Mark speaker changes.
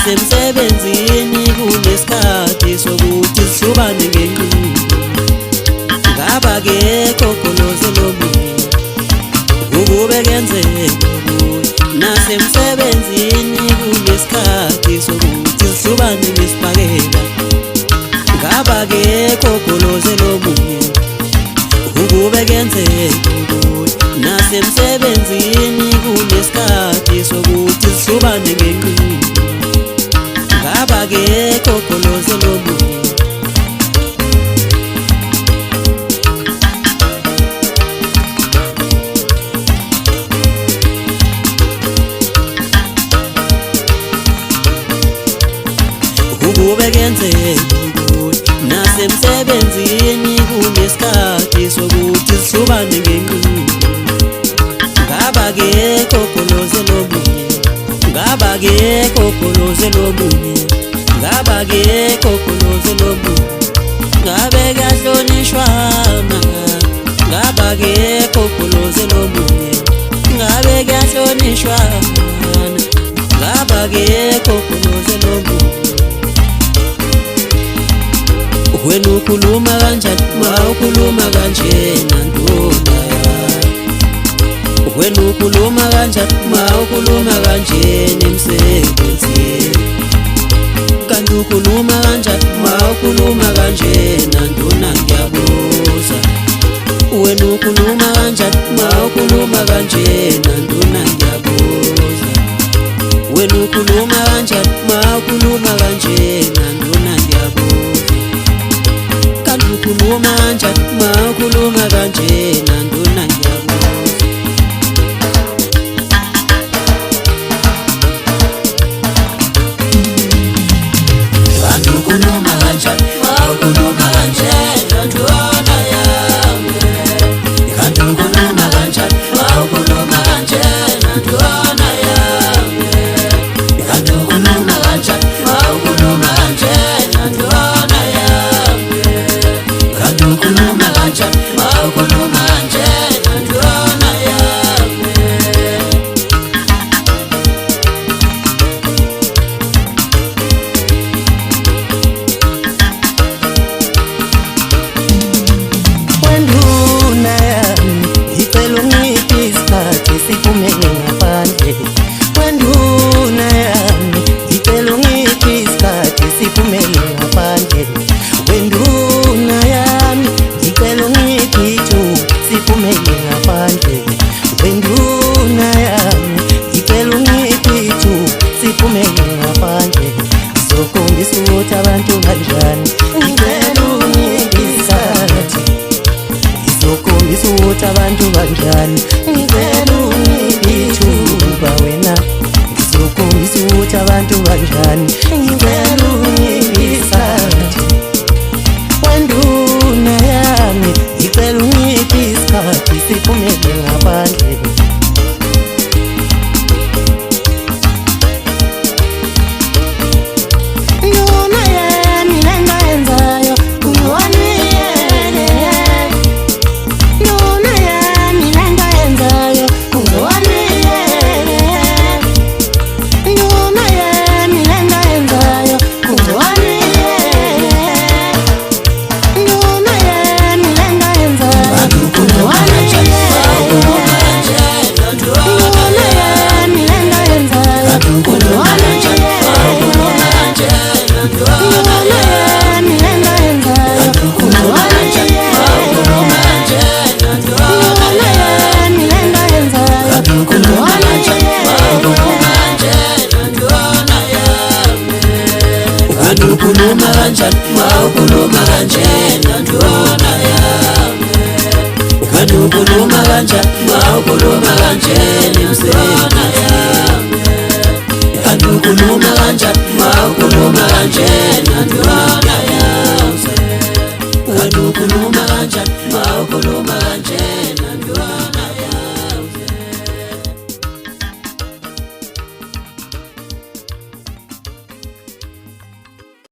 Speaker 1: nasemsebenzini kunesikhathi sokuthi sihlubane ngenqindi. Ngaba-ke kokoloze lomunye ukube kenzeka kuye. Nasemsebenzini kunesikhathi sokuthi sihlubane ngesibhakela. Ngaba-ke kokoloze lomunye ukube kenzeka kuye. Nasemsebenzini kunesikhathi sokuthi sihlubane ngenqindi. Ngaba-ke kokoloze lomunye ukube kenzeka kuye. Nasemsebenzini kunesikhathi sokuthi sihlubane ngenqindi. Ngaba-ke kokoloze lomunye. Ngaba-ke kokoloze lomunye. Ngaba-ke kokoloze lomunye. Ngabe kuyahlonishwana. Ngaba-ke kokoloze lomunye. Ngabe kuyahlonishwana. Ngaba-ke kokoloze lomunye. Wena ukhuluma kanjani ma ukhuluma kanjena nduna yami? Wena ukhuluma kanjani ma ukhuluma kanjena emsebenzini? Kanti ukhuluma kanjani ma ukhuluma kanjena nduna ngiyabuza? Wena ukhuluma kanjani ma ukhuluma kanjena nduna ngiyabuza? Wena ukhuluma kanjani ma ukhuluma kanjena nduna ngiyabuza? Kanti ukhuluma kanjani ma ukhuluma kanjena nduna ngiyabuza? Kanti ukhuluma kanjani ma ukhuluma kanjena nduna yami? Kanti ukhuluma kanjani ma ukhuluma kanjena nduna yami? Kanti ukhuluma kanjani ma ukhuluma kanjena nduna yami? Kanti ukhuluma kanjani ma ukhuluma kanjena nduna yami?
Speaker 2: Wenduna yami ngicela ungiphe isikhathi siphumele ngaphandle. Wenduna yami ngicela ungiphe isikhathi siphumele ngaphandle. Wenduna yami ngicela ungiphe ithuba siphumele ngaphandle. Wenduna yami ngicela ungiphe ithuba siphumele ngaphandle. Ngizokhombisa ukuthi abantu kanjani. Ngicela ungiphe isikhathi. Ngizokhombisa ukuthi abantu kanjani. Ngicela ungiphe ithuba wena. Ngizokhombisa ukuthi abantu kanjani. Ngicela ungiphe isikhathi. Wenduna yami ngicela ungiphe isikhathi siphumele ngaphandle. Nduna yami le nto yenzayo kungowaniyele. Nduna yami le nto yenzayo kungowaniyele. Nduna yami le nto yenzayo kungowaniyele. Nduna yami le nto yenzayo kungowaniyele. Nduna yami le nto yenzayo kungowaniyele. Nduna yami le nto yenzayo kungowaniyele. Nduna yami le nto yenzayo kungowaniyele.
Speaker 1: Kanti ukhuluma kanjani ma ukhuluma kanjena nduna yami? Kanti ukhuluma kanjani ma ukhuluma kanjena emsebenzini? Kanti ukhuluma kanjani ma ukhuluma kanjena nduna yami? Kanti ukhuluma